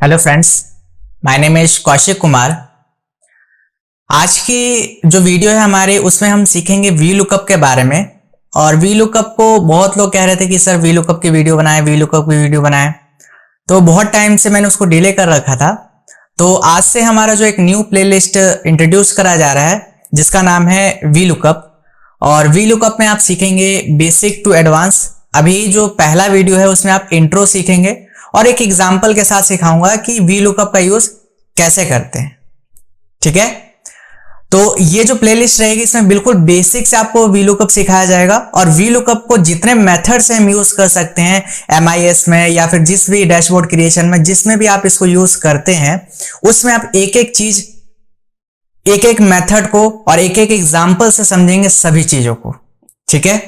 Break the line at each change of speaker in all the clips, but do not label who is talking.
Hello friends, my name is Kaushik Kumar. आज की जो वीडियो है हमारे, उसमें हम सीखेंगे वी लुकअप के बारे में। और वी लुकअप को बहुत लोग कह रहे थे कि सर वी लुकअप की वीडियो बनाएं, वी लुकअप की वीडियो बनाएं। तो बहुत टाइम से मैंने उसको डिले कर रखा था। तो आज से हमारा जो एक न्यू प्लेलिस्ट इंट्रोड्यूस करा जा रहा है जिसका नाम है वी लुकअप। और वी लुकअप में आप सीखेंगे बेसिक टू एडवांस। अभी जो पहला वीडियो है उसमें आप इंट्रो सीखेंगे और एक एग्जाम्पल के साथ सिखाऊंगा कि वी लुकअप का यूज कैसे करते हैं। ठीक है, तो ये जो प्लेलिस्ट रहेगी इसमें बिल्कुल बेसिक से आपको वी लुकअप सिखाया जाएगा। और वी लुकअप को जितने मेथड से हम यूज कर सकते हैं MIS में या फिर जिस भी डैशबोर्ड क्रिएशन में, जिसमें भी आप इसको यूज करते हैं, उसमें आप एक एक चीज, एक एक मेथड को और एक एक एग्जाम्पल से समझेंगे सभी चीजों को। ठीक है,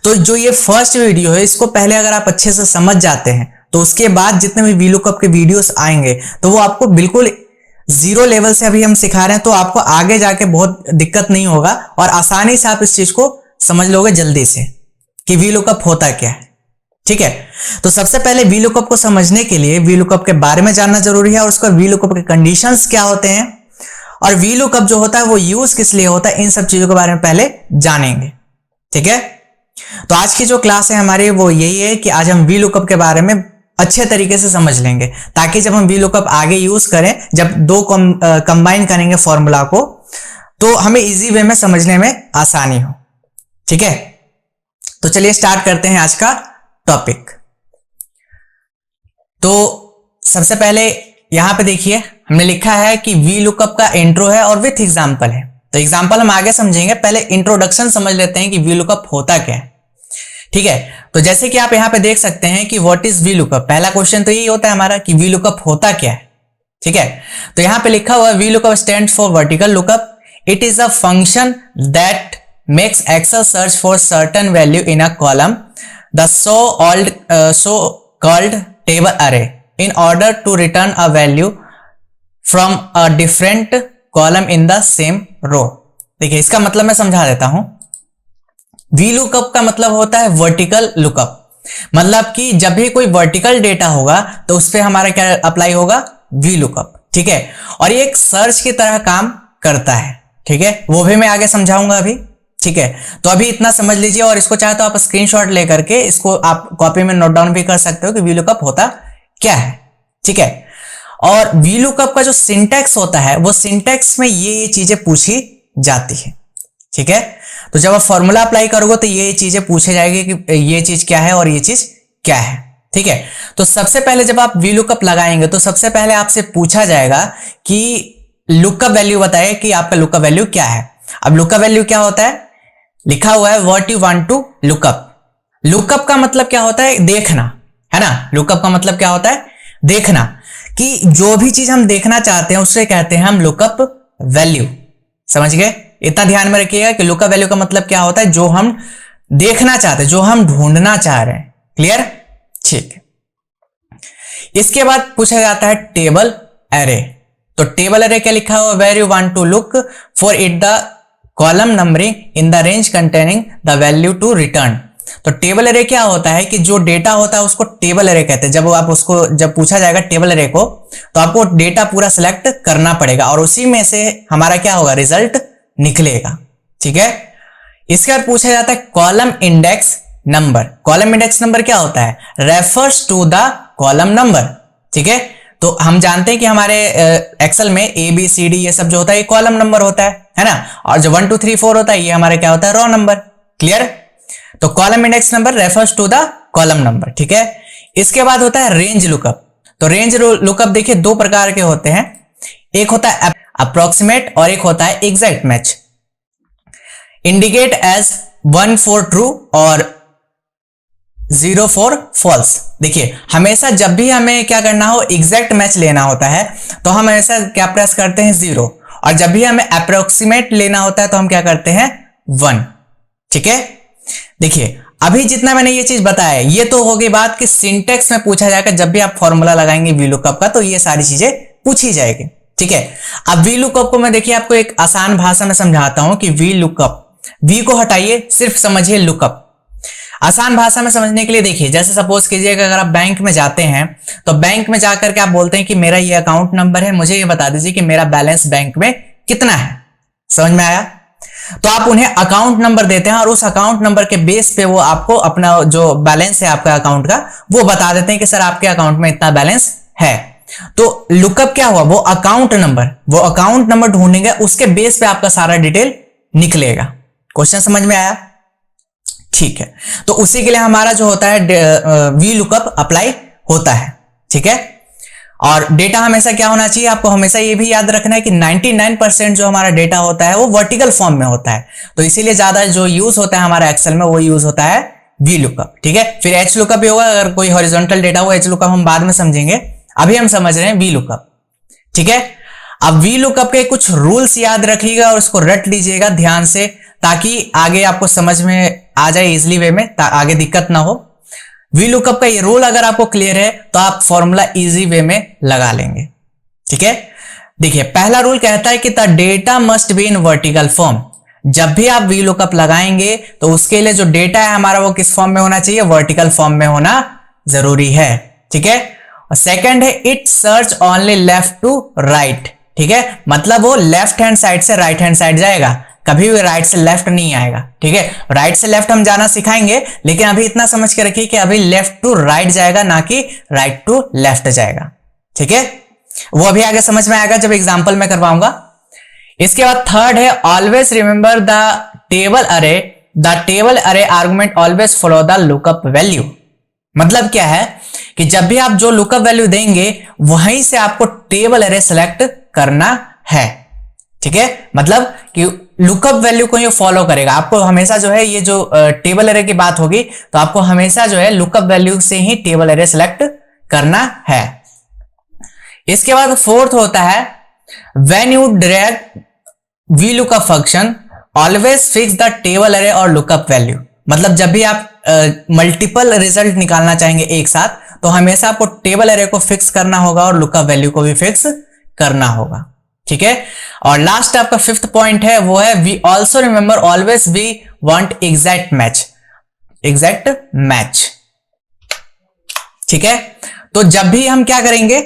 तो जो ये फर्स्ट वीडियो है इसको पहले अगर आप अच्छे से समझ जाते हैं तो उसके बाद जितने भी वी लुकअप के वीडियोस आएंगे तो वो आपको बिल्कुल जीरो लेवल से अभी हम सिखा रहे हैं, तो आपको आगे जाके बहुत दिक्कत नहीं होगा और आसानी से आप इस चीज को समझ लोगे जल्दी से कि वी लुकअप होता क्या है। ठीक है, तो सबसे पहले वी लुकअप को समझने के लिए वी लुकअप के बारे में जानना जरूरी है और उसका वी लुकअप के कंडीशंस क्या होते हैं और वी लुकअप जो होता है वो यूज किस लिए होता है, इन सब चीजों के बारे में पहले जानेंगे। ठीक है, तो आज की जो क्लास है हमारी वो यही है कि आज हम वी लुकअप के बारे में अच्छे तरीके से समझ लेंगे, ताकि जब हम वी लुकअप आगे यूज करें, जब दो कंबाइन करेंगे फॉर्मूला को, तो हमें इजी वे में समझने में आसानी हो। ठीक है, तो चलिए स्टार्ट करते हैं आज का टॉपिक। तो सबसे पहले यहां पे देखिए हमने लिखा है कि वी लुकअप का इंट्रो है और विथ एग्जाम्पल है। तो एग्जाम्पल हम आगे समझेंगे, पहले इंट्रोडक्शन समझ लेते हैं कि वी लुकअप होता क्या है। ठीक है, तो जैसे कि आप यहां पे देख सकते हैं कि व्हाट इज वी लुकअप, पहला क्वेश्चन तो यही होता है हमारा कि वी लुकअप होता क्या है। ठीक है, तो यहां पे लिखा हुआ है V lookup stands for vertical lookup. It is a function that makes Excel search for certain value in a column the so called table array in order to return a value from a different column in the same row. देखिए इसका मतलब मैं समझा देता हूं। V lookup का मतलब होता है वर्टिकल लुकअप, मतलब कि जब भी कोई वर्टिकल डेटा होगा तो उस पर हमारा क्या अप्लाई होगा, वी लुकअप। ठीक है, और ये एक सर्च की तरह काम करता है। ठीक है, वो भी मैं आगे समझाऊंगा अभी। ठीक है, तो अभी इतना समझ लीजिए और इसको चाहे तो आप स्क्रीनशॉट लेकर के इसको आप कॉपी में नोट डाउन भी कर सकते हो कि वी लुकअप होता क्या है। ठीक है, और वी लुकअप का जो सिंटैक्स होता है वो सिंटैक्स में ये चीजें पूछी जाती है। ठीक है, तो जब आप फॉर्मूला अप्लाई करोगे तो ये चीजें पूछे जाएगी कि ये चीज क्या है और ये चीज क्या है। ठीक है, तो सबसे पहले जब आप वी लुकअप लगाएंगे तो सबसे पहले आपसे पूछा जाएगा कि लुकअप वैल्यू बताइए कि आपका लुकअप वैल्यू क्या है। अब लुकअप वैल्यू क्या होता है, लिखा हुआ है what you want to lookup. Lookup का मतलब क्या होता है, देखना, है ना। लुकअप का मतलब क्या होता है, देखना, कि जो भी चीज हम देखना चाहते हैं उससे कहते हैं हम लुकअप वैल्यू। समझ गए, इतना ध्यान में रखिएगा कि लुकअप वैल्यू का मतलब क्या होता है, जो हम देखना चाहते हैं, जो हम ढूंढना चाह रहे हैं। क्लियर, ठीक है। इसके बाद पूछा जाता है टेबल एरे। तो टेबल एरे क्या लिखा हुआ, where you want to look for it the column numbering in the range containing the value to return. तो टेबल एरे क्या होता है कि जो डेटा होता है उसको टेबल एरे कहते हैं। जब आप उसको जब पूछा जाएगा टेबल एरे को तो आपको डेटा पूरा सिलेक्ट करना पड़ेगा और उसी में से हमारा क्या होगा, रिजल्ट निकलेगा। ठीक है, इसके बाद पूछा जाता है column index number. Column index number क्या होता है, refers to the column number. ठीक है, तो हम जानते हैं कि हमारे एक्सेल में ABCD ये सब जो होता है ये कॉलम नंबर होता है ना। और जो 1 2 3 4 होता है ये हमारे क्या होता है, रो नंबर। क्लियर, तो column index number refers to the column number. ठीक है, इसके बाद होता है रेंज लुकअप। तो रेंज लुकअप देखिए दो प्रकार के होते हैं, एक होता है अप्रोक्सीमेट और एक होता है exact match. Indicate as 1 for true और 0 फॉर फॉल्स। देखिए हमेशा जब भी हमें क्या करना हो, एग्जैक्ट मैच लेना होता है तो हम ऐसा क्या प्रेस करते हैं, 0, और जब भी हमें अप्रोक्सीमेट लेना होता है तो हम क्या करते हैं, 1। ठीक है, देखिए अभी जितना मैंने ये चीज बताया ये तो हो गई बात कि सिंटेक्स में पूछा जाएगा, जब भी आप फॉर्मूला लगाएंगे वी लुकअप का तो ये सारी चीजें पूछी जाएगी। ठीक है, अब वी लुकअप को मैं देखिए आपको एक आसान भाषा में समझाता हूं कि वी लुकअप, वी को हटाइए, सिर्फ समझिए लुकअप। आसान भाषा में समझने के लिए देखिए, जैसे सपोज कीजिए कि अगर आप बैंक में जाते हैं तो बैंक में जाकर के आप बोलते हैं कि मेरा ये अकाउंट नंबर है, मुझे ये बता दीजिए कि मेरा बैलेंस बैंक में कितना है। समझ में आया? तो आप उन्हें अकाउंट नंबर देते हैं और उस अकाउंट नंबर के बेस पे वो आपको अपना जो बैलेंस है आपका अकाउंट का वो बता देते हैं कि सर आपके अकाउंट में इतना बैलेंस है। तो लुकअप क्या हुआ, वो अकाउंट नंबर ढूंढेंगे, उसके बेस पे आपका सारा डिटेल निकलेगा। क्वेश्चन समझ में आया? ठीक है, तो उसी के लिए हमारा जो होता है वी लुकअप अप्लाई होता है। ठीक है, और डेटा हमेशा क्या होना चाहिए, आपको हमेशा ये भी याद रखना है कि 99% जो हमारा डेटा होता है वो वर्टिकल फॉर्म में होता है, तो इसीलिए ज्यादा जो यूज होता है हमारा एक्सेल में वो यूज होता है वी लुकअप। ठीक है, फिर एच लुकअप भी होगा, अगर कोई हॉरिजॉन्टल डेटा हो एच लुकअप हम बाद में समझेंगे, अभी हम समझ रहे हैं वी लुकअप। ठीक है, अब वी लुकअप के कुछ रूल्स याद रखिएगा और उसको रट लीजिएगा ध्यान से, ताकि आगे आपको समझ में आ जाए इजिली वे में, आगे दिक्कत ना हो। वी लुकअप का ये रूल अगर आपको क्लियर है तो आप फॉर्मूला इजी वे में लगा लेंगे। ठीक है, देखिए पहला रूल कहता है कि the data must be in vertical form. जब भी आप वी लुकअप लगाएंगे तो उसके लिए जो डेटा है हमारा वो किस फॉर्म में होना चाहिए, वर्टिकल फॉर्म में होना जरूरी है। ठीक है, और सेकंड है it search only left to right. ठीक है, मतलब वो लेफ्ट हैंड साइड से राइट हैंड साइड जाएगा, कभी भी राइट से लेफ्ट नहीं आएगा। ठीक है, राइट से लेफ्ट हम जाना सिखाएंगे, लेकिन अभी इतना समझ के रखिए कि अभी लेफ्ट टू राइट जाएगा, ना कि राइट टू लेफ्ट जाएगा। ठीक है, वो अभी आगे समझ में आएगा जब एग्जांपल में करवाऊंगा। इसके बाद थर्ड है ऑलवेज रिमेंबर द टेबल अरे argument always follow the lookup value. मतलब क्या है कि जब भी आप जो लुकअप वैल्यू देंगे वहीं से आपको टेबल अरे सेलेक्ट करना है। ठीक है, मतलब कि लुकअप वैल्यू को ये फॉलो करेगा, आपको हमेशा जो है ये जो टेबल एरे की बात होगी तो आपको हमेशा जो है लुकअप वैल्यू से ही टेबल एरे सेलेक्ट करना है। इसके बाद फोर्थ होता है when you drag V lookup function always fix the table array और लुकअप वैल्यू। मतलब जब भी आप मल्टीपल रिजल्ट निकालना चाहेंगे एक साथ तो हमेशा आपको टेबल एरे को फिक्स करना होगा और लुकअप वैल्यू को भी फिक्स करना होगा। ठीक है, और लास्ट आपका फिफ्थ पॉइंट है वो है we also remember always we want exact match. ठीक है, तो जब भी हम क्या करेंगे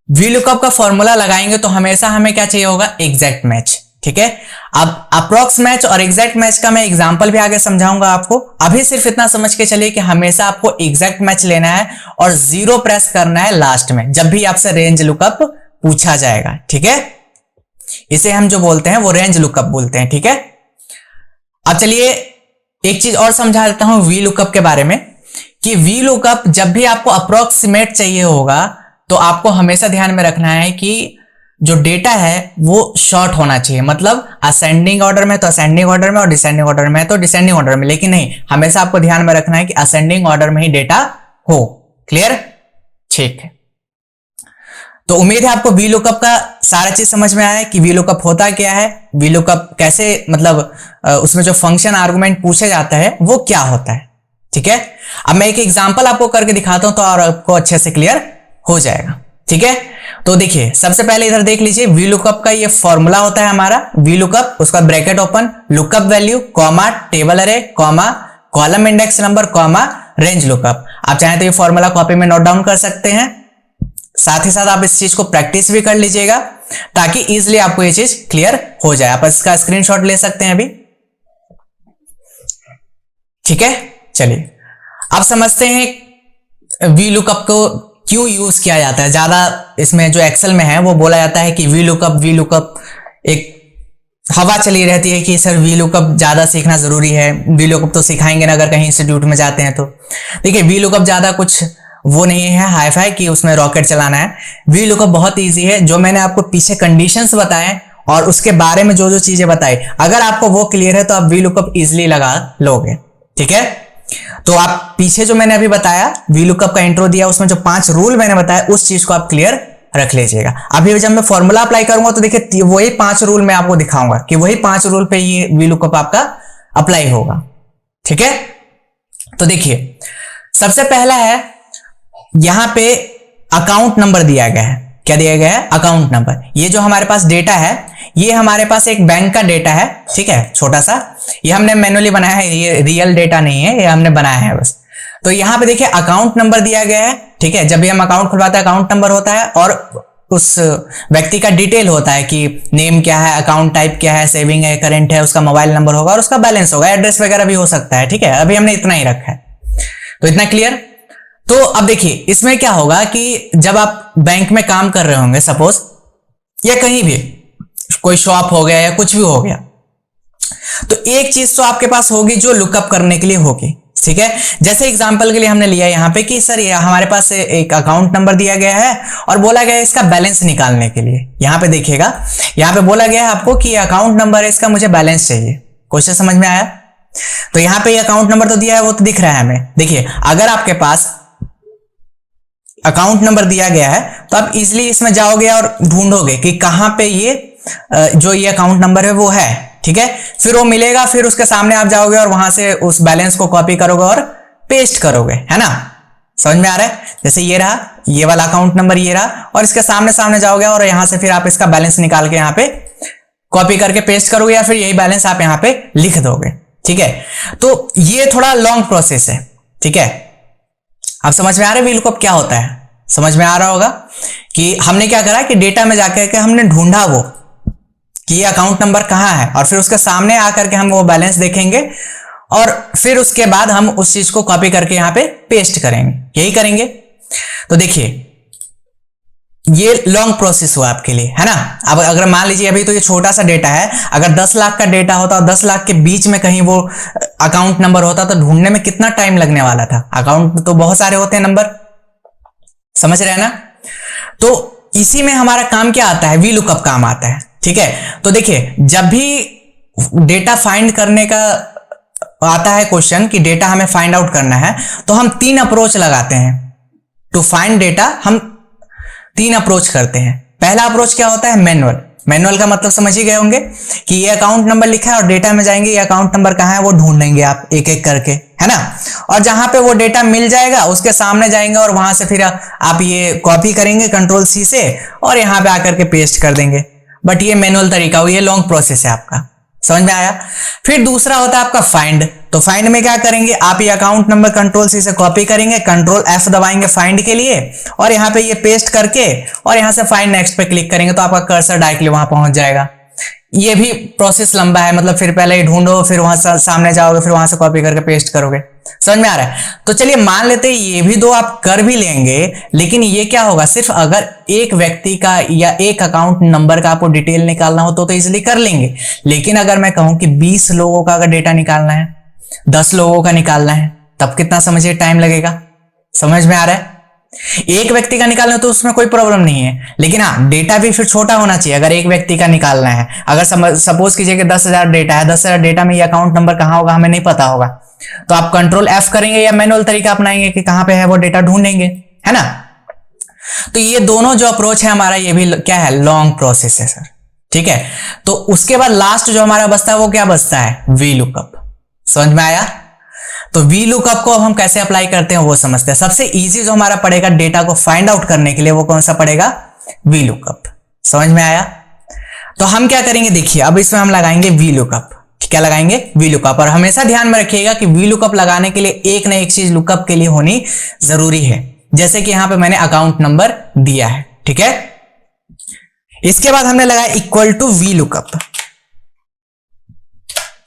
वी लुकअप का फॉर्मूला लगाएंगे तो हमेशा हमें क्या चाहिए होगा, एग्जैक्ट मैच। ठीक है, अब अप्रॉक्स मैच और एग्जैक्ट मैच का मैं एग्जांपल भी आगे समझाऊंगा आपको, अभी सिर्फ इतना समझ के चलिए कि हमेशा आपको एग्जैक्ट मैच लेना है और 0 प्रेस करना है लास्ट में जब भी आपसे रेंज लुकअप पूछा जाएगा। ठीक है, इसे हम जो बोलते हैं वो रेंज लुकअप बोलते हैं। ठीक है, अब चलिए एक चीज और समझा देता हूं वी लुकअप के बारे में, कि वी लुकअप जब भी आपको अप्रोक्सीमेट चाहिए होगा तो आपको हमेशा ध्यान में रखना है कि जो डेटा है वो शॉर्ट होना चाहिए। मतलब असेंडिंग ऑर्डर में तो असेंडिंग ऑर्डर में और डिसेंडिंग ऑर्डर में तो डिसेंडिंग ऑर्डर में, लेकिन नहीं, हमेशा आपको ध्यान में रखना है कि असेंडिंग ऑर्डर में ही डेटा हो। क्लियर? ठीक है, तो उम्मीद है आपको वी लुकअप का सारा चीज समझ में आया है कि वी लुकअप होता क्या है, वी लुकअप कैसे, मतलब उसमें जो फंक्शन आर्गुमेंट पूछे जाता है वो क्या होता है। ठीक है, अब मैं एक एग्जांपल आपको करके दिखाता हूं तो और आपको अच्छे से क्लियर हो जाएगा। ठीक है, तो देखिए सबसे पहले इधर देख लीजिए, वी लुकअप का ये फॉर्मूला होता है हमारा वी लुकअप, उसका bracket open, lookup value comma table array comma column index number comma range lookup. आप चाहें तो ये फॉर्मूला कॉपी में नोट डाउन कर सकते हैं, साथ ही साथ आप इस चीज को प्रैक्टिस भी कर लीजिएगा ताकि इजीली आपको ये चीज क्लियर हो जाए। आप इसका स्क्रीनशॉट ले सकते हैं अभी। ठीक है, चलिए अब समझते हैं वी लुकअप को क्यों यूज किया जाता है। ज्यादा इसमें जो एक्सेल में है वो बोला जाता है कि वी लुकअप एक हवा चली रहती है कि सर वी लुकअप ज्यादा सीखना जरूरी है, वी लुकअप तो सिखाएंगे ना अगर कहीं इंस्टीट्यूट में जाते हैं तो। देखिए वी लुकअप ज्यादा कुछ वो नहीं है हाई फाई कि उसमें रॉकेट चलाना है। वी लुकअप बहुत इजी है, जो मैंने आपको पीछे कंडीशंस बताए और उसके बारे में जो जो चीजें बताई, अगर आपको वो क्लियर है तो आप वी लुकअप इजिली लगा लोगे। ठीक है, तो आप पीछे जो मैंने अभी बताया वी लुकअप का इंट्रो दिया, उसमें जो 5 रूल मैंने बताया उस चीज को आप क्लियर रख लीजिएगा। अभी जब मैं फॉर्मूला अप्लाई करूंगा तो देखिए वही 5 रूल मैं आपको दिखाऊंगा कि वही 5 रूल पे ये वी लुकअप आपका अप्लाई होगा। ठीक है, तो देखिए सबसे पहला है यहां पे अकाउंट नंबर दिया गया है। क्या दिया गया है? Account number. ये जो हमारे पास डेटा है ये हमारे पास एक बैंक का डेटा है, ठीक है, छोटा सा, ये हमने मैनुअली बनाया है, ये रियल डेटा नहीं है, ये हमने बनाया है बस। तो यहाँ पे देखिए अकाउंट नंबर दिया गया है, ठीक है, जब भी हम अकाउंट खुलवाते हैं अकाउंट नंबर होता है और उस व्यक्ति का डिटेल होता है कि नेम क्या है, अकाउंट टाइप क्या है, सेविंग है, करंट है, उसका मोबाइल नंबर होगा और उसका बैलेंस होगा, एड्रेस वगैरह भी हो सकता है, ठीक है, अभी हमने इतना ही रखा है। तो इतना क्लियर। तो अब देखिए इसमें क्या होगा कि जब आप बैंक में काम कर रहे होंगे सपोज, या कहीं भी कोई शॉप हो गया या कुछ भी हो गया, तो एक चीज तो आपके पास होगी जो लुकअप करने के लिए होगी, ठीक है। जैसे एग्जांपल के लिए हमने लिया यहाँ पे कि सर ये हमारे पास एक अकाउंट नंबर दिया गया है और बोला गया है इसका बैलेंस निकालने के लिए। यहाँ पे देखिएगा, यहाँ पे बोला गया है आपको कि अकाउंट नंबर है, इसका मुझे बैलेंस चाहिए। क्वेश्चन समझ में आया? तो यहाँ पे अकाउंट नंबर तो दिया है, वो तो दिख रहा है हमें। देखिए अगर आपके पास अकाउंट नंबर दिया गया है तो आप इजिली इसमें जाओगे और ढूंढोगे कि कहां पे ये जो ये अकाउंट नंबर है वो है, ठीक है। फिर वो मिलेगा, फिर उसके सामने आप जाओगे और वहां से उस बैलेंस को कॉपी करोगे और पेस्ट करोगे, है ना। समझ में आ रहा है? जैसे ये रहा, ये वाला अकाउंट नंबर ये रहा, और इसके सामने सामने जाओगे और यहां से फिर आप इसका बैलेंस निकाल के यहाँ पे कॉपी करके पेस्ट करोगे, या फिर यही बैलेंस आप यहाँ पे लिख दोगे, ठीक है। तो ये थोड़ा लॉन्ग प्रोसेस है, ठीक है। अब समझ में आ रहा है वीलुकअप क्या होता है? समझ में आ रहा होगा कि हमने क्या करा कि डेटा में जाकर के हमने ढूंढा वो कि ये अकाउंट नंबर कहां है, और फिर उसके सामने आकर के हम वो बैलेंस देखेंगे और फिर उसके बाद हम उस चीज को कॉपी करके यहां पे पेस्ट करेंगे, यही करेंगे। तो देखिए ये लॉन्ग प्रोसेस हुआ आपके लिए, है ना। अब अगर मान लीजिए अभी तो ये छोटा सा डेटा है, अगर 10 लाख का डेटा होता और 10 लाख के बीच में कहीं वो अकाउंट नंबर होता तो ढूंढने में कितना टाइम लगने वाला था। अकाउंट तो बहुत सारे होते हैं नंबर, समझ रहे हैं ना। तो इसी में हमारा काम क्या आता है, वीलुकअप काम आता है, ठीक है। तो देखिए जब भी डेटा फाइंड करने का आता है क्वेश्चन कि डेटा हमें फाइंड आउट करना है, तो हम 3 अप्रोच लगाते हैं टू फाइंड डेटा। हम 3 अप्रोच करते हैं। पहला अप्रोच क्या होता है, मैनुअल। मैनुअल का मतलब समझ ही गए होंगे कि ये अकाउंट नंबर लिखा है और डेटा में जाएंगे, ये अकाउंट नंबर कहाँ है वो ढूंढेंगे आप एक एक करके, है ना। और जहां पे वो डेटा मिल जाएगा उसके सामने जाएंगे और वहां से फिर आप ये कॉपी करेंगे Ctrl+C से और यहाँ पे आकर के पेस्ट कर देंगे। बट ये मैनुअल तरीका हो, ये लॉन्ग प्रोसेस है आपका, समझ में आया। फिर दूसरा होता है आपका फाइंड। तो फाइंड में क्या करेंगे, आप ये अकाउंट नंबर Ctrl+C से कॉपी करेंगे, Ctrl+F दबाएंगे फाइंड के लिए, और यहाँ पे ये पेस्ट करके और यहाँ से फाइंड नेक्स्ट पे क्लिक करेंगे तो आपका कर्सर डायरेक्टली वहां पहुंच जाएगा। ये भी प्रोसेस लंबा है, मतलब फिर पहले ढूंढो, फिर वहां से सामने जाओगे, फिर वहां से कॉपी करके पेस्ट करोगे। समझ में आ रहा है? तो चलिए मान लेते हैं ये भी 2 आप कर भी लेंगे, लेकिन ये क्या होगा, सिर्फ अगर एक व्यक्ति का या एक अकाउंट नंबर का आपको डिटेल निकालना हो तो इजिली कर लेंगे। लेकिन अगर मैं कहूं कि 20 लोगों का अगर डेटा निकालना है, 10 लोगों का निकालना है, तब कितना समझिए टाइम लगेगा। समझ में आ रहा है? एक व्यक्ति का निकालना तो उसमें कोई प्रॉब्लम नहीं है, लेकिन हाँ डेटा भी फिर छोटा होना चाहिए। अगर एक व्यक्ति का निकालना है, अगर सपोज कीजिए कि 10,000 डेटा है, 10,000 डेटा में ये अकाउंट नंबर कहाँ होगा हमें नहीं पता होगा, तो आप Ctrl+F करेंगे या मैनुअल तरीका अपनाएंगे कि कहां पे है वो डेटा ढूंढेंगे, है ना। तो ये दोनों जो अप्रोच है हमारा, ये भी क्या है, लॉन्ग प्रोसेस है सर, ठीक है। तो उसके बाद लास्ट जो हमारा बचता है वो क्या बचता है, वीलुकअप। समझ में आया? तो वीलुकअप को अब हम कैसे अप्लाई करते हैं वो समझते हैं। सबसे इजी जो हमारा पड़ेगा डेटा को फाइंड आउट करने के लिए वो कौन सा पड़ेगा, वीलुकअप। समझ में आया? तो हम क्या करेंगे, देखिए अब इसमें हम लगाएंगे वीलुकअप। क्या लगाएंगे, वीलुकअप। और हमेशा ध्यान में रखिएगा कि वीलुकअप लगाने के लिए एक ना एक चीज लुकअप के लिए होनी जरूरी है। जैसे कि यहां पे मैंने अकाउंट नंबर दिया है, ठीक है। इसके बाद हमने लगाया इक्वल टू वीलुकअप,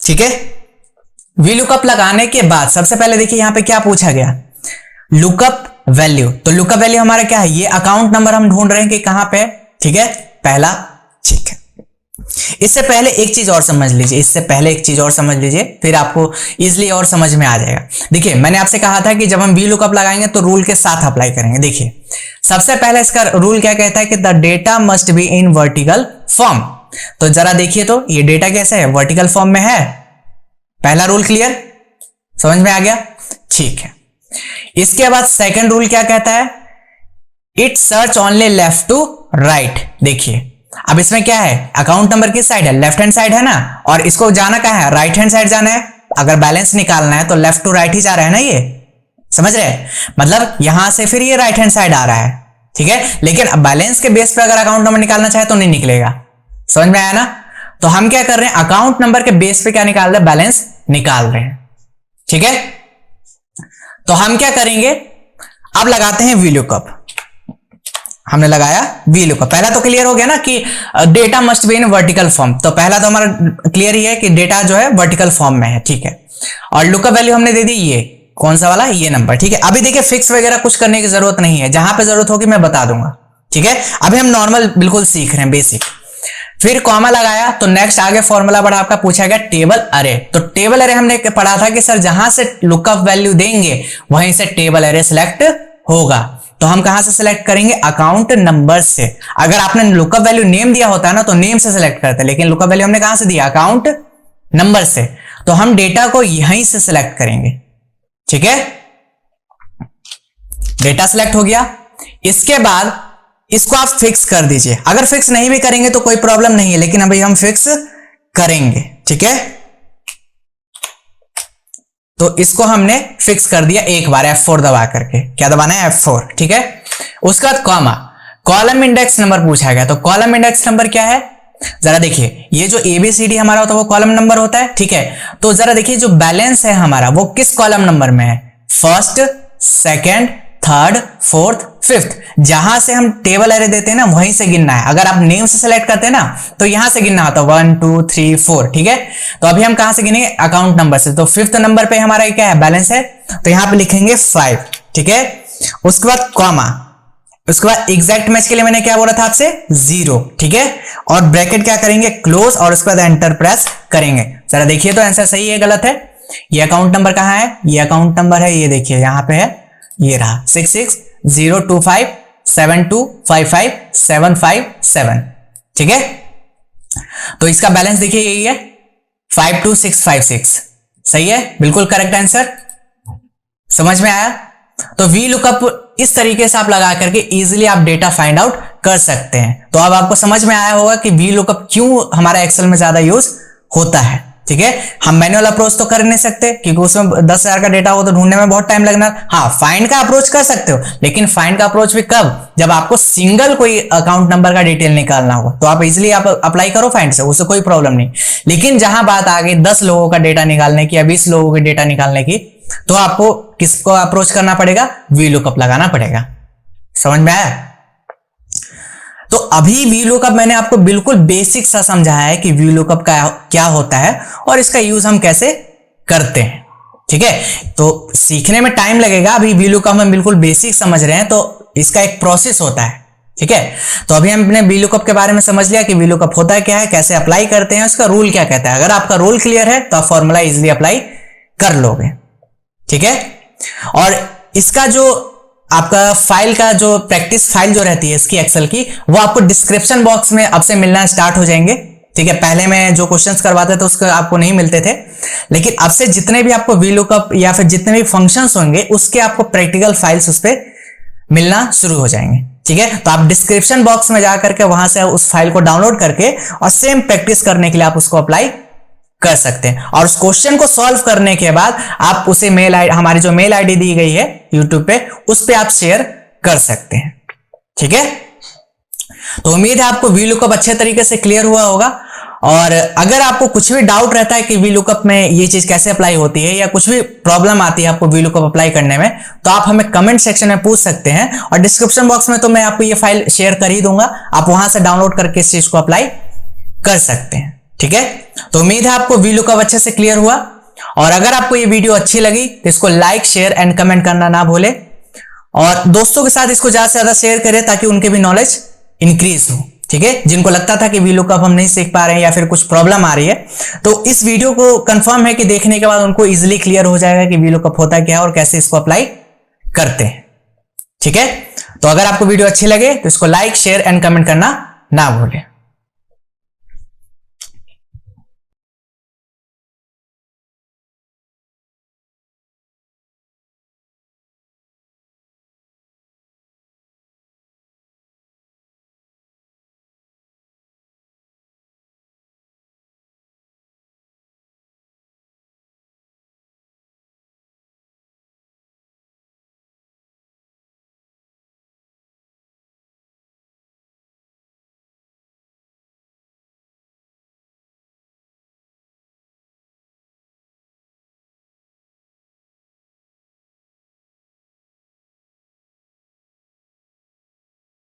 ठीक है। वीलुकअप लगाने के बाद सबसे पहले देखिए यहां पे क्या पूछा गया, लुकअप वैल्यू। तो लुकअप वैल्यू हमारा क्या है, ये अकाउंट नंबर हम ढूंढ रहे हैं कि कहां पे, ठीक है, पहला, ठीक है। इससे पहले एक चीज और समझ लीजिए, फिर आपको इजिली और समझ में आ जाएगा। देखिए मैंने आपसे कहा था कि जब हम वीलुकअप लगाएंगे तो रूल के साथ अप्लाई करेंगे। देखिए सबसे पहले इसका रूल क्या कहता है कि the data must be in vertical form. तो जरा देखिए तो ये डेटा कैसे है, वर्टिकल फॉर्म में है। पहला रूल क्लियर, समझ में आ गया, ठीक है। इसके बाद सेकंड रूल क्या कहता है, it search only left to right. देखिए अब इसमें क्या है, अकाउंट नंबर किस साइड है, लेफ्ट हैंड साइड है ना, और इसको जाना कहां है, राइट हैंड साइड जाना है। अगर बैलेंस निकालना है तो लेफ्ट टू राइट ही जा रहा है ना, ये समझ रहे हैं, मतलब यहां से फिर ये राइट हैंड साइड आ रहा है, ठीक है। लेकिन अब बैलेंस के बेस पे अगर अकाउंट नंबर निकालना चाहे तो नहीं निकलेगा, समझ में आया ना? तो हम क्या कर रहे हैं, अकाउंट नंबर के बेस पे क्या निकाल रहे हैं, बैलेंस निकाल रहे हैं। ठीक है, तो हम क्या करेंगे, अब लगाते हैं VLOOKUP। हमने लगाया VLOOKUP। पहला तो क्लियर हो गया ना कि data must be in vertical form. तो पहला तो हमारा क्लियर ही है कि डेटा जो है वर्टिकल फॉर्म में है। ठीक है, और लुकअप वैल्यू हमने दे दी, ये कौन सा वाला, ये नंबर। ठीक है, अभी देखिए फिक्स वगैरह कुछ करने की जरूरत नहीं है, जहां पे जरूरत होगी मैं बता दूंगा। ठीक है, अभी हम नॉर्मल बिल्कुल सीख रहे हैं, बेसिक। फिर कॉमा लगाया तो नेक्स्ट आगे फॉर्मूला बढ़ा आपका पूछा गया टेबल अरे। तो टेबल अरे हमने पढ़ा था कि सर जहां से लुकअप वैल्यू देंगे वहीं से टेबल अरे सिलेक्ट होगा। तो हम कहां से सिलेक्ट करेंगे, अकाउंट नंबर से। अगर आपने लुकअप वैल्यू नेम दिया होता है ना तो नेम से सिलेक्ट करते, लेकिन लुकअप वैल्यू हमने कहां से दिया, अकाउंट नंबर से। तो हम डेटा को यहीं से सिलेक्ट करेंगे। ठीक है, डेटा सिलेक्ट हो गया। इसके बाद इसको आप फिक्स कर दीजिए। अगर फिक्स नहीं भी करेंगे तो कोई प्रॉब्लम नहीं है, लेकिन अभी हम फिक्स करेंगे। ठीक है, तो इसको हमने फिक्स कर दिया एक बार F4 दबा करके। क्या दबाना है, F4। ठीक है, उसके बाद कॉमा, कॉलम इंडेक्स नंबर पूछा गया। तो कॉलम इंडेक्स नंबर क्या है, जरा देखिए, ये जो ABCD हमारा होता है वो कॉलम नंबर होता है। ठीक है, तो जरा देखिए जो बैलेंस है हमारा वो किस कॉलम नंबर में है, first, second, third, fourth, fifth. जहां से हम टेबल एरे देते हैं ना वहीं से गिनना है। अगर आप नेम से सेलेक्ट करते हैं ना तो यहां से गिनना होता है 1 2 3 4। ठीक है, तो अभी हम कहां से गिनेंगे, अकाउंट नंबर से। तो फिफ्थ नंबर पे हमारा क्या है, बैलेंस है, तो यहां पे लिखेंगे 5। ठीक है, उसके बाद कॉमा, उसके बाद एग्जैक्ट मैच के लिए मैंने क्या बोला था आपसे, 0। ठीक है, और ब्रैकेट क्या करेंगे, क्लोज, और उसके बाद एंटर प्रेस करेंगे। जरा देखिए तो आंसर सही है गलत है। ये अकाउंट नंबर कहां है, ये अकाउंट नंबर है, ये देखिए यहां पे है, ये रहा 660257255757। ठीक है, तो इसका बैलेंस देखिए यही है 52656। सही है, बिल्कुल करेक्ट आंसर। समझ में आया? तो VLOOKUP इस तरीके से आप लगा करके इजीली आप डेटा फाइंड आउट कर सकते हैं। तो अब आपको समझ में आया होगा कि VLOOKUP क्यों हमारा एक्सेल में ज्यादा यूज होता है। ठीक है, हम मैनुअल अप्रोच तो कर नहीं सकते क्योंकि उसमें 10,000 का डेटा हो तो ढूंढने में बहुत टाइम लगना। हाँ, फाइंड का अप्रोच कर सकते हो, लेकिन फाइंड का अप्रोच भी कब, जब आपको सिंगल कोई अकाउंट नंबर का डिटेल निकालना होगा तो आप इजीली आप अप्लाई करो फाइंड से, उससे कोई प्रॉब्लम नहीं। लेकिन जहां बात आ गई 10 लोगों का डेटा निकालने की या 20 लोगों के डेटा निकालने की, तो आपको किसको अप्रोच करना पड़ेगा, VLOOKUP लगाना पड़ेगा। समझ में आया? तो अभी VLOOKUP मैंने आपको बिल्कुल बेसिक सा समझाया है कि VLOOKUP का क्या होता है और इसका यूज हम कैसे करते हैं। ठीक है, तो सीखने में टाइम लगेगा। अभी VLOOKUP हम बिल्कुल बेसिक समझ रहे हैं, तो इसका एक प्रोसेस होता है। ठीक है, तो अभी हमने VLOOKUP के बारे में समझ लिया कि VLOOKUP होता है क्या है, कैसे अप्लाई करते हैं, उसका रूल क्या कहता है। अगर आपका रूल क्लियर है तो आप फॉर्मूला इजिली अप्लाई कर लोगे। ठीक है, और इसका जो आपका फाइल का जो प्रैक्टिस फाइल जो रहती है इसकी एक्सेल की, वो आपको डिस्क्रिप्शन बॉक्स में अब से मिलना स्टार्ट हो जाएंगे। ठीक है, पहले मैं जो क्वेश्चंस करवाते थे उसके आपको नहीं मिलते थे, लेकिन अब से जितने भी आपको VLOOKUP या फिर जितने भी फंक्शंस होंगे उसके आपको प्रैक्टिकल फाइल्स उस पर मिलना शुरू हो जाएंगे। ठीक है, तो आप डिस्क्रिप्शन बॉक्स में जाकर के वहां से उस फाइल को डाउनलोड करके और सेम प्रैक्टिस करने के लिए आप उसको अप्लाई कर सकते हैं। और उस क्वेश्चन को सॉल्व करने के बाद आप उसे मेल आईडी, हमारी जो मेल आईडी दी गई है यूट्यूब पे, उस पे आप शेयर कर सकते हैं। ठीक है, तो उम्मीद है आपको VLOOKUP अच्छे तरीके से क्लियर हुआ होगा। और अगर आपको कुछ भी डाउट रहता है कि VLOOKUP में ये चीज कैसे अप्लाई होती है या कुछ भी प्रॉब्लम आती है आपको VLOOKUP अप्लाई करने में, तो आप हमें कमेंट सेक्शन में पूछ सकते हैं। और डिस्क्रिप्शन बॉक्स में तो मैं आपको ये फाइल शेयर कर ही दूंगा, आप वहां से डाउनलोड करके इस चीज को अप्लाई कर सकते हैं। ठीक है, तो उम्मीद है आपको VLOOKUP अच्छे से क्लियर हुआ। और अगर आपको ये वीडियो अच्छी लगी तो इसको लाइक, शेयर एंड कमेंट करना ना भूले, और दोस्तों के साथ इसको ज्यादा से ज्यादा शेयर करें ताकि उनके भी नॉलेज इंक्रीज हो। ठीक है, जिनको लगता था कि VLOOKUP हम नहीं सीख पा रहे हैं या फिर कुछ प्रॉब्लम आ रही है, तो इस वीडियो को कंफर्म है कि देखने के बाद उनको इजीली क्लियर हो जाएगा कि VLOOKUP होता क्या है और कैसे इसको अप्लाई करते हैं। ठीक है, तो अगर आपको वीडियो अच्छी लगे तो इसको लाइक, शेयर एंड कमेंट करना ना भूलें।